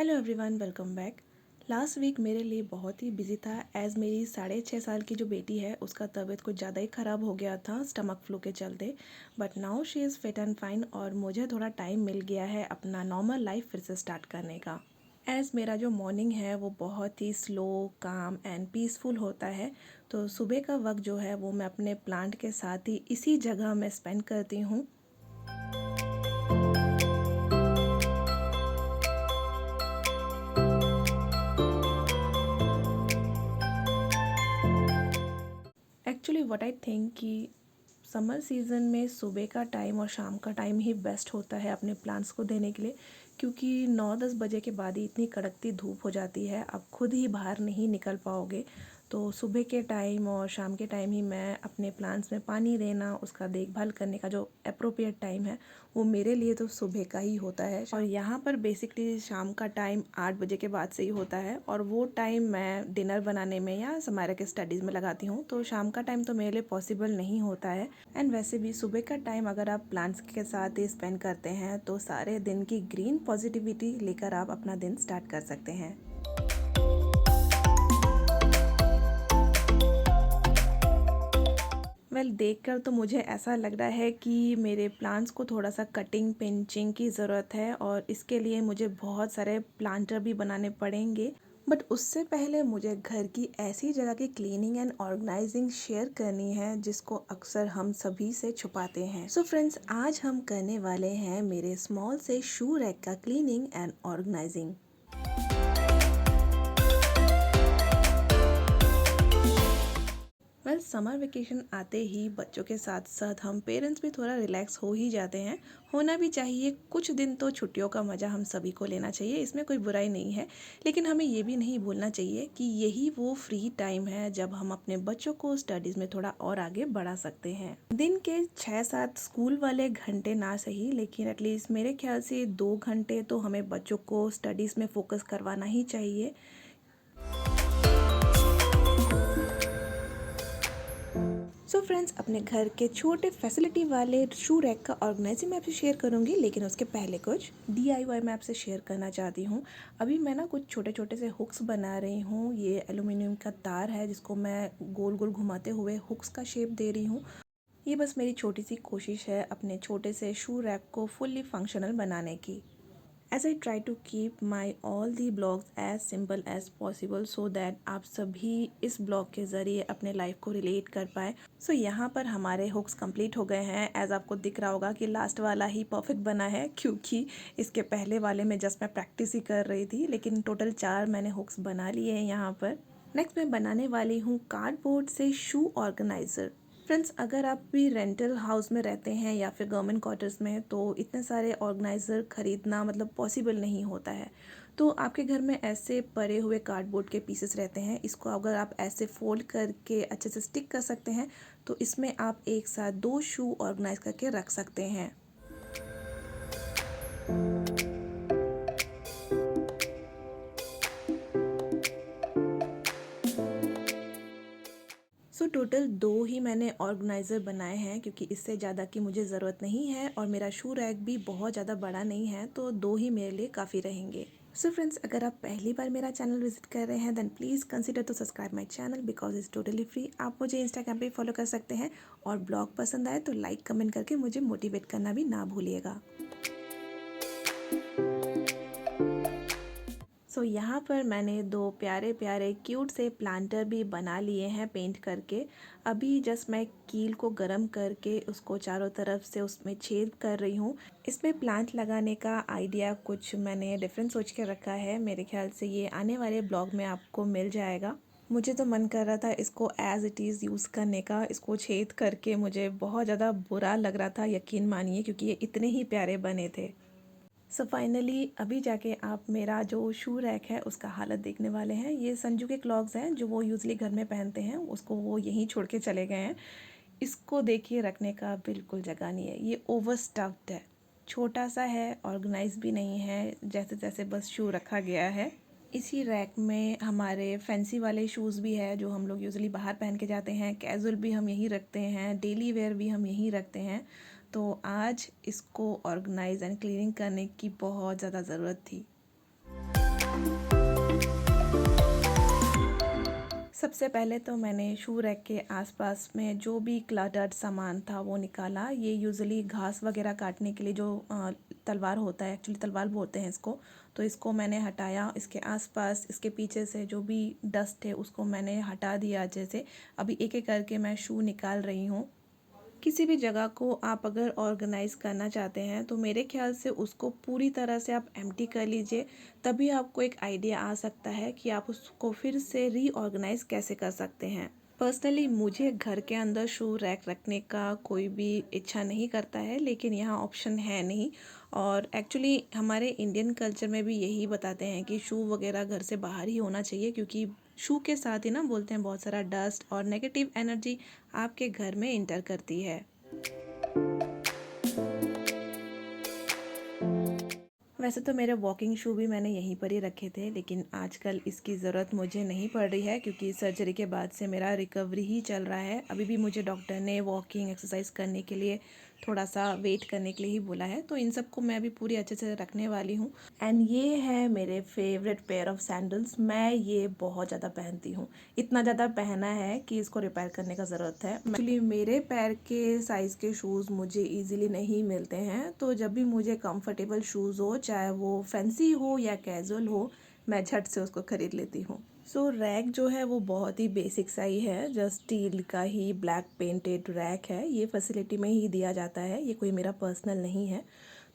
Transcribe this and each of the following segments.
Hello everyone, welcome back. Last week मेरे लिए बहुत ही बिजी था एज़ मेरी 6.5 साल की जो बेटी है उसका तबीयत कुछ ज़्यादा ही ख़राब हो गया था स्टमक फ्लू के चलते। But now she is fit and fine और मुझे थोड़ा टाइम मिल गया है अपना नॉर्मल लाइफ फिर से स्टार्ट करने का। एज़ मेरा जो मॉर्निंग है वो बहुत ही स्लो, काम एंड पीसफुल होता है। तो सुबह का वक्त जो है वो मैं अपने प्लांट के साथ ही इसी जगह में स्पेंड करती हूँ। एक्चुअली व्हाट आई थिंक कि समर सीज़न में सुबह का टाइम और शाम का टाइम ही बेस्ट होता है अपने प्लांट्स को देने के लिए, क्योंकि 9-10 बजे के बाद ही इतनी कड़कती धूप हो जाती है, आप खुद ही बाहर नहीं निकल पाओगे। तो सुबह के टाइम और शाम के टाइम ही मैं अपने प्लांट्स में पानी देना, उसका देखभाल करने का जो अप्रोप्रिएट टाइम है वो मेरे लिए तो सुबह का ही होता है। और यहाँ पर बेसिकली शाम का टाइम 8 बजे के बाद से ही होता है और वो टाइम मैं डिनर बनाने में या समायरा के स्टडीज़ में लगाती हूँ। तो शाम का टाइम तो मेरे लिए पॉसिबल नहीं होता है। एंड वैसे भी सुबह का टाइम अगर आप प्लांट्स के साथ ही स्पेंड करते हैं तो सारे दिन की ग्रीन पॉजिटिविटी लेकर आप अपना दिन स्टार्ट कर सकते हैं। देखकर तो मुझे ऐसा लग रहा है कि मेरे प्लांट्स को थोड़ा सा कटिंग पिंचिंग की ज़रूरत है और इसके लिए मुझे बहुत सारे प्लांटर भी बनाने पड़ेंगे। बट उससे पहले मुझे घर की ऐसी जगह की क्लीनिंग एंड ऑर्गेनाइजिंग शेयर करनी है जिसको अक्सर हम सभी से छुपाते हैं। सो फ्रेंड्स, आज हम करने वाले हैं मेरे स्मॉल से शू रैक का cleaning and organising. Summer vacation आते ही बच्चों के साथ साथ हम पेरेंट्स भी थोड़ा रिलैक्स हो ही जाते हैं। होना भी चाहिए, कुछ दिन तो छुट्टियों का मज़ा हम सभी को लेना चाहिए, इसमें कोई बुराई नहीं है। लेकिन हमें ये भी नहीं भूलना चाहिए कि यही वो फ्री टाइम है जब हम अपने बच्चों को स्टडीज़ में थोड़ा और आगे बढ़ा सकते हैं। दिन के 6-7 स्कूल वाले घंटे ना सही, लेकिन एटलीस्ट मेरे ख्याल से 2 घंटे तो हमें बच्चों को स्टडीज़ में फोकस करवाना ही चाहिए। सो फ्रेंड्स, अपने घर के छोटे फैसिलिटी वाले शू रैक का ऑर्गेनाइजिंग मैं आपसे शेयर करूंगी, लेकिन उसके पहले कुछ DIY मैं आपसे शेयर करना चाहती हूँ। अभी मैं ना कुछ छोटे छोटे से हुक्स बना रही हूँ। ये एल्यूमिनियम का तार है जिसको मैं गोल गोल घुमाते हुए हुक्स का शेप दे रही हूँ। ये बस मेरी छोटी सी कोशिश है अपने छोटे से शू रैक को फुल्ली फंक्शनल बनाने की। As I try to keep my all the blogs as simple as possible so that आप सभी इस ब्लॉग के ज़रिए अपने लाइफ को रिलेट कर पाए। सो यहाँ पर हमारे हुक्स कंप्लीट हो गए हैं। एज आपको दिख रहा होगा कि लास्ट वाला ही परफेक्ट बना है, क्योंकि इसके पहले वाले में जस्ट मैं प्रैक्टिस ही कर रही थी, लेकिन टोटल 4 मैंने हुक्स बना लिए हैं यहाँ पर। नेक्स्ट मैं बनाने वाली हूँ कार्डबोर्ड से शू ऑर्गेनाइज़र। फ्रेंड्स, अगर आप भी रेंटल हाउस में रहते हैं या फिर गवर्नमेंट क्वार्टर्स में, तो इतने सारे ऑर्गेनाइज़र ख़रीदना मतलब पॉसिबल नहीं होता है। तो आपके घर में ऐसे पड़े हुए कार्डबोर्ड के पीसेस रहते हैं, इसको अगर आप ऐसे फोल्ड करके अच्छे से स्टिक कर सकते हैं तो इसमें आप एक साथ 2 शू ऑर्गेनाइज करके रख सकते हैं। टोटल 2 ही मैंने ऑर्गेनाइज़र बनाए हैं, क्योंकि इससे ज़्यादा की मुझे ज़रूरत नहीं है और मेरा शू रैक भी बहुत ज़्यादा बड़ा नहीं है, तो 2 ही मेरे लिए काफ़ी रहेंगे। सो फ्रेंड्स, अगर आप पहली बार मेरा चैनल विजिट कर रहे हैं then please consider to subscribe my channel because it's totally free. आप मुझे इंस्टाग्राम पे फॉलो कर सकते हैं और ब्लॉग पसंद आए तो लाइक कमेंट करके मुझे मोटिवेट करना भी ना भूलिएगा। यहाँ पर मैंने 2 प्यारे प्यारे क्यूट से प्लांटर भी बना लिए हैं पेंट करके। अभी जस्ट मैं कील को गर्म करके उसको चारों तरफ से उसमें छेद कर रही हूँ। इसमें प्लांट लगाने का आइडिया कुछ मैंने डिफरेंट सोच के रखा है। मेरे ख्याल से ये आने वाले ब्लॉग में आपको मिल जाएगा। मुझे तो मन कर रहा था इसको एज़ इट इज़ यूज़ करने का। इसको छेद करके मुझे बहुत ज़्यादा बुरा लग रहा था, यकीन मानिए, क्योंकि ये इतने ही प्यारे बने थे। फाइनली अभी जाके आप मेरा जो शू रैक है उसका हालत देखने वाले हैं। ये संजू के क्लॉग्स हैं जो वो यूज़ली घर में पहनते हैं, उसको वो यहीं छोड़ के चले गए हैं। इसको देखिए, रखने का बिल्कुल जगह नहीं है, ये ओवर स्टफ्ड है, छोटा सा है, ऑर्गेनाइज भी नहीं है, जैसे तैसे बस शू रखा गया है। इसी रैक में हमारे फैंसी वाले शूज़ भी है जो हम लोग यूज़ली बाहर पहन के जाते हैं, कैजुअल भी हम यहीं रखते हैं, डेली वेयर भी हम यहीं रखते हैं। तो आज इसको ऑर्गेनाइज एंड क्लीनिंग करने की बहुत ज़्यादा ज़रूरत थी। सबसे पहले तो मैंने शू रैक के आसपास में जो भी क्लटर्ड सामान था वो निकाला। ये यूजुअली घास वगैरह काटने के लिए जो तलवार होता है, एक्चुअली तलवार बोलते हैं इसको, तो इसको मैंने हटाया। इसके आसपास, इसके पीछे से जो भी डस्ट है उसको मैंने हटा दिया अच्छे से। अभी एक एक करके मैं शू निकाल रही हूँ। किसी भी जगह को आप अगर ऑर्गेनाइज़ करना चाहते हैं तो मेरे ख्याल से उसको पूरी तरह से आप एम्प्टी कर लीजिए, तभी आपको एक आइडिया आ सकता है कि आप उसको फिर से रीऑर्गेनाइज़ कैसे कर सकते हैं। पर्सनली मुझे घर के अंदर शू रैक रखने का कोई भी इच्छा नहीं करता है, लेकिन यहाँ ऑप्शन है नहीं। और एक्चुअली हमारे इंडियन कल्चर में भी यही बताते हैं कि शू वगैरह घर से बाहर ही होना चाहिए, क्योंकि शू के साथ ही ना बोलते हैं बहुत सारा डस्ट और नेगेटिव एनर्जी आपके घर में इंटर करती है। वैसे तो मेरे वॉकिंग शू भी मैंने यहीं पर ही रखे थे, लेकिन आजकल इसकी ज़रूरत मुझे नहीं पड़ रही है, क्योंकि सर्जरी के बाद से मेरा रिकवरी ही चल रहा है। अभी भी मुझे डॉक्टर ने वॉकिंग एक्सरसाइज करने के लिए थोड़ा सा वेट करने के लिए ही बोला है, तो इन सब को मैं अभी पूरी अच्छे से रखने वाली हूँ। एंड ये है मेरे फेवरेट पेयर ऑफ सैंडल्स। मैं ये बहुत ज़्यादा पहनती हूँ, इतना ज़्यादा पहना है कि इसको रिपेयर करने का ज़रूरत है। एक्चुअली मेरे पैर के साइज़ के शूज़ मुझे ईजिली नहीं मिलते हैं, तो जब भी मुझे कंफर्टेबल शूज़ हो, चाहे वो फैंसी हो या कैजुअल हो, मैं झट से उसको ख़रीद लेती हूँ। सो रैक जो है वो बहुत ही बेसिक सा ही है, जस्ट स्टील का ही ब्लैक पेंटेड रैक है। ये फैसिलिटी में ही दिया जाता है, ये कोई मेरा पर्सनल नहीं है।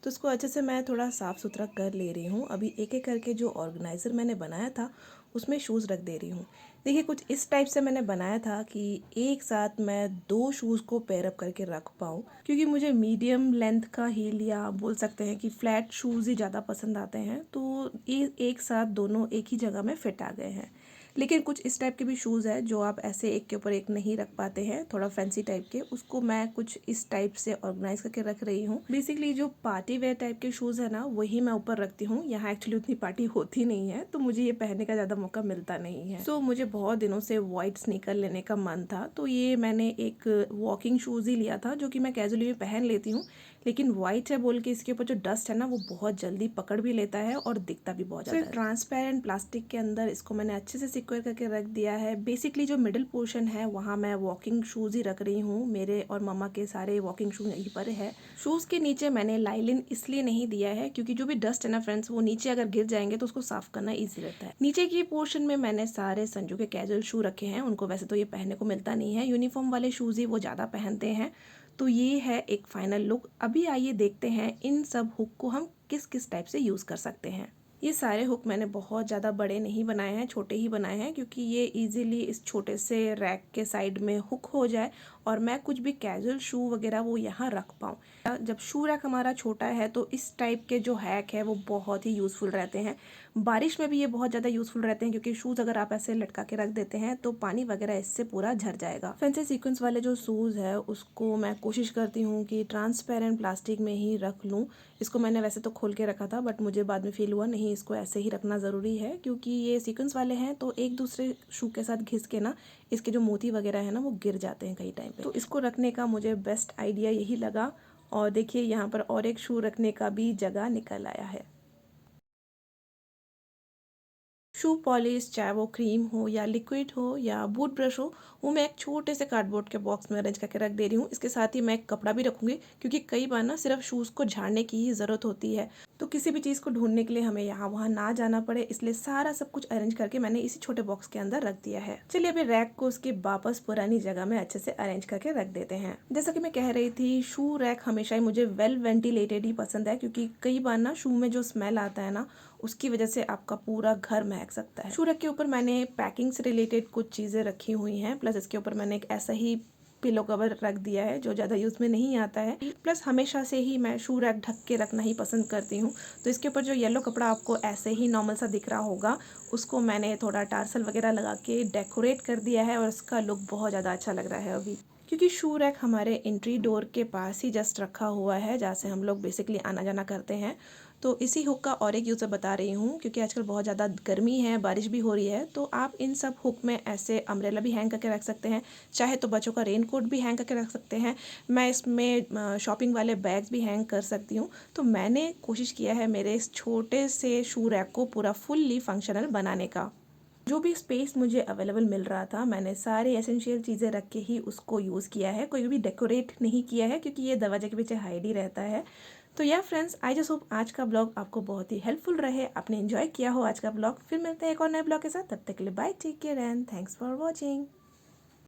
तो इसको अच्छे से मैं थोड़ा साफ़ सुथरा कर ले रही हूँ। अभी एक एक करके जो ऑर्गेनाइज़र मैंने बनाया था उसमें शूज़ रख दे रही हूँ। देखिए, कुछ इस टाइप से मैंने बनाया था कि एक साथ मैं 2 शूज़ को पेयर अप करके रख पाऊँ, क्योंकि मुझे मीडियम लेंथ का हील या बोल सकते हैं कि फ्लैट शूज़ ही ज़्यादा पसंद आते हैं। तो ये एक साथ दोनों एक ही जगह में फिट आ गए हैं। लेकिन कुछ इस टाइप के भी शूज़ है जो आप ऐसे एक के ऊपर एक नहीं रख पाते हैं, थोड़ा फैंसी टाइप के, उसको मैं कुछ इस टाइप से ऑर्गेनाइज करके रख रही हूँ। बेसिकली जो पार्टी वेयर टाइप के शूज़ है ना, वही मैं ऊपर रखती हूँ। यहाँ एक्चुअली उतनी पार्टी होती नहीं है, तो मुझे ये पहनने का ज़्यादा मौका मिलता नहीं है। सो मुझे बहुत दिनों से वाइट स्नीकर लेने का मन था, तो ये मैंने एक वॉकिंग शूज़ ही लिया था जो कि मैं कैजुअली में पहन लेती हूँ। लेकिन वाइट है बोल के इसके ऊपर जो डस्ट है ना, वो बहुत जल्दी पकड़ भी लेता है और दिखता भी बहुत ज़्यादा है। ट्रांसपेरेंट प्लास्टिक के अंदर इसको मैंने अच्छे से सिक्योर करके रख दिया है। बेसिकली जो मिडिल पोर्शन है वहाँ मैं वॉकिंग शूज़ ही रख रही हूँ। मेरे और मम्मा के सारे वॉकिंग शूज़ यहीं पर है। शूज़ के नीचे मैंने लाइलिन इसलिए नहीं दिया है क्योंकि जो भी डस्ट है ना फ्रेंड्स, वो नीचे अगर गिर जाएंगे तो उसको साफ करना ईजी रहता है। नीचे की पोर्शन में मैंने सारे संजू के कैजुअल शू रखे हैं। उनको वैसे तो ये पहनने को मिलता नहीं है, यूनिफॉर्म वाले शूज़ ही वो ज़्यादा पहनते हैं। तो ये है एक फाइनल लुक। अभी आइए देखते हैं इन सब हुक को हम किस किस टाइप से यूज़ कर सकते हैं। ये सारे हुक मैंने बहुत ज़्यादा बड़े नहीं बनाए हैं, छोटे ही बनाए हैं, क्योंकि ये इजीली इस छोटे से रैक के साइड में हुक हो जाए और मैं कुछ भी कैजुअल शू वगैरह वो यहाँ रख पाऊँ। जब शू रैक हमारा छोटा है तो इस टाइप के जो हैक है वो बहुत ही यूज़फुल रहते हैं। बारिश में भी ये बहुत ज़्यादा यूज़फुल रहते हैं, क्योंकि शूज़ अगर आप ऐसे लटका के रख देते हैं तो पानी वगैरह इससे पूरा झर जाएगा। फैंसी सीक्वेंस वाले जो शूज़ है उसको मैं कोशिश करती हूँ कि ट्रांसपेरेंट प्लास्टिक में ही रख लूँ। इसको मैंने वैसे तो खोल के रखा था, बट मुझे बाद में फील हुआ नहीं, इसको ऐसे ही रखना ज़रूरी है, क्योंकि ये सीक्वेंस वाले हैं तो एक दूसरे शू के साथ घिस के ना इसके जो मोती वगैरह है ना वो गिर जाते हैं कई टाइम पे। तो इसको रखने का मुझे बेस्ट आइडिया यही लगा। और देखिए यहाँ पर और एक शू रखने का भी जगह निकल आया है। शू पॉलिश, चाहे वो क्रीम हो या लिक्विड हो या बूट ब्रश हो, वो मैं एक छोटे से कार्डबोर्ड के बॉक्स में अरेंज करके रख दे रही हूँ। इसके साथ ही मैं एक कपड़ा भी रखूँगी, क्योंकि कई बार ना सिर्फ शूज़ को झाड़ने की ही ज़रूरत होती है, तो किसी भी चीज़ को ढूंढने के लिए हमें यहाँ वहाँ ना जाना पड़े, इसलिए सारा सब कुछ अरेंज करके मैंने इसी छोटे बॉक्स के अंदर रख दिया है। चलिए अभी रैक को उसकी वापस पुरानी जगह में अच्छे से अरेंज करके रख देते हैं। जैसा कि मैं कह रही थी, शू रैक हमेशा ही मुझे वेल वेंटिलेटेड ही पसंद है, क्योंकि कई बार ना शू में जो स्मेल आता है ना, उसकी वजह से आपका पूरा घर महक सकता है। शू रैक के ऊपर मैंने पैकिंग से रिलेटेड कुछ चीज़ें रखी हुई हैं, प्लस इसके ऊपर मैंने एक ऐसा ही पिलो कवर रख दिया है जो ज़्यादा यूज़ में नहीं आता है। प्लस हमेशा से ही मैं शू रैक ढक के रखना ही पसंद करती हूँ, तो इसके ऊपर जो येलो कपड़ा आपको ऐसे ही नॉर्मल सा दिख रहा होगा, उसको मैंने थोड़ा टार्सल वगैरह लगा के डेकोरेट कर दिया है और उसका लुक बहुत ज़्यादा अच्छा लग रहा है अभी। क्योंकि शू रैक हमारे एंट्री डोर के पास ही जस्ट रखा हुआ है, जहाँ से हम लोग बेसिकली आना जाना करते हैं, तो इसी हुक का और एक यूज़र बता रही हूँ, क्योंकि आजकल बहुत ज़्यादा गर्मी है, बारिश भी हो रही है, तो आप इन सब हुक में ऐसे अम्ब्रेला भी हैंग करके रख सकते हैं, चाहे तो बच्चों का रेन कोट भी हैंग करके रख सकते हैं। मैं इसमें शॉपिंग वाले बैग्स भी हैंग कर सकती हूँ। तो मैंने कोशिश किया है मेरे इस छोटे से शू रैक को पूरा फुल्ली फंक्शनल बनाने का। जो भी स्पेस मुझे अवेलेबल मिल रहा था, मैंने सारे एसेंशियल चीज़ें रख के ही उसको यूज़ किया है, कोई भी डेकोरेट नहीं किया है, क्योंकि ये दरवाजे के पीछे हाइड ही रहता है। तो या फ्रेंड्स, आई जस्ट होप आज का ब्लॉग आपको बहुत ही हेल्पफुल रहे, आपने एंजॉय किया हो आज का ब्लॉग। फिर मिलते हैं एक और नए ब्लॉग के साथ, तब तक के लिए bye, take care and thanks for watching.